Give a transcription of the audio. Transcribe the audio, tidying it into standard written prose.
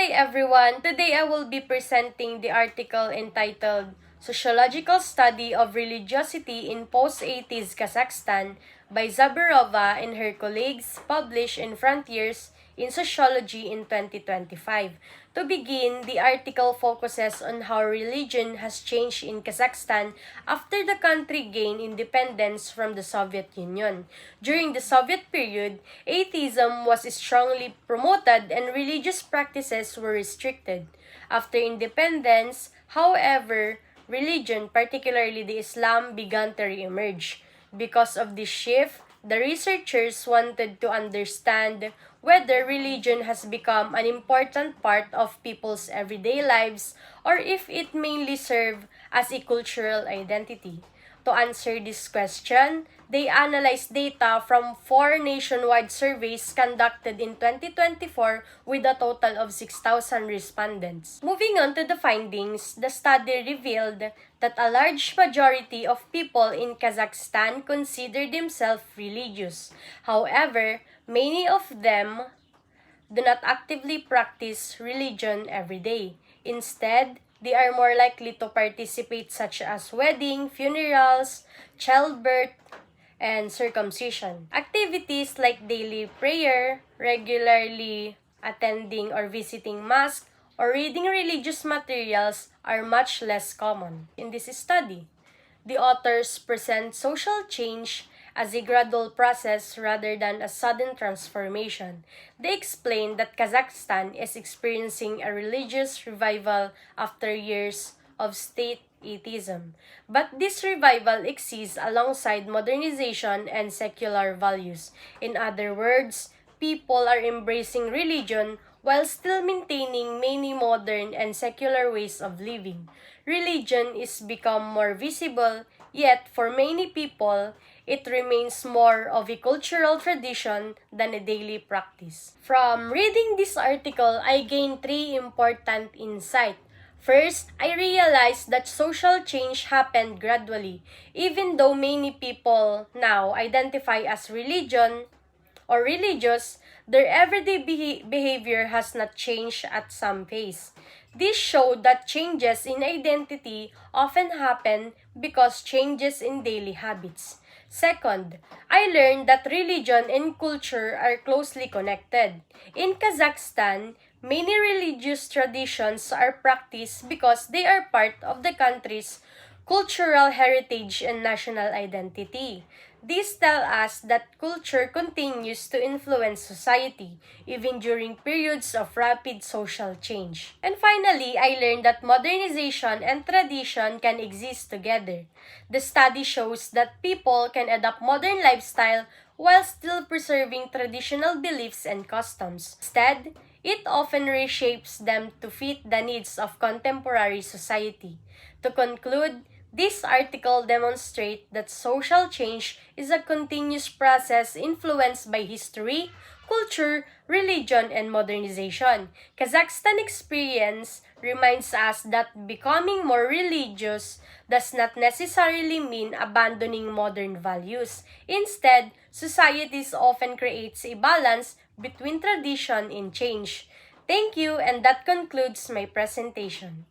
day everyone! Today I will be presenting the article entitled Sociological Study of Religiosity in Post-80s Kazakhstan by Zaburova and her colleagues, published in Frontiers in Sociology in 2025. To begin, the article focuses on how religion has changed in Kazakhstan after the country gained independence from the Soviet Union. During the Soviet period, atheism was strongly promoted and religious practices were restricted. After independence, however, religion, particularly the Islam, began to re-emerge. Because of this shift, the researchers wanted to understand whether religion has become an important part of people's everyday lives or if it mainly serves as a cultural identity. To answer this question, they analyzed data from 4 nationwide surveys conducted in 2024 with a total of 6,000 respondents. Moving on to the findings, the study revealed that a large majority of people in Kazakhstan consider themselves religious. However, many of them do not actively practice religion every day. Instead, they are more likely to participate such as wedding, funerals, childbirth, and circumcision. Activities like daily prayer, regularly attending or visiting mosque, or reading religious materials are much less common. In this study, the authors present social change as a gradual process rather than a sudden transformation. They explain that Kazakhstan is experiencing a religious revival after years of state atheism. But this revival exists alongside modernization and secular values. In other words, people are embracing religion while still maintaining many modern and secular ways of living. Religion is become more visible, yet for many people, it remains more of a cultural tradition than a daily practice. From reading this article, I gained 3 important insights. First, I realized that social change happened gradually. Even though many people now identify as religion or religious, their everyday behavior has not changed at some pace. This showed that changes in identity often happen because changes in daily habits. Second, I learned that religion and culture are closely connected. In Kazakhstan, many religious traditions are practiced because they are part of the country's cultural heritage and national identity. This tells us that culture continues to influence society, even during periods of rapid social change. And finally, I learned that modernization and tradition can exist together. The study shows that people can adopt modern lifestyle while still preserving traditional beliefs and customs. Instead, it often reshapes them to fit the needs of contemporary society. To conclude, this article demonstrates that social change is a continuous process influenced by history, culture, religion, and modernization. Kazakhstan experience reminds us that becoming more religious does not necessarily mean abandoning modern values. Instead, societies often creates a balance between tradition and change. Thank you, and that concludes my presentation.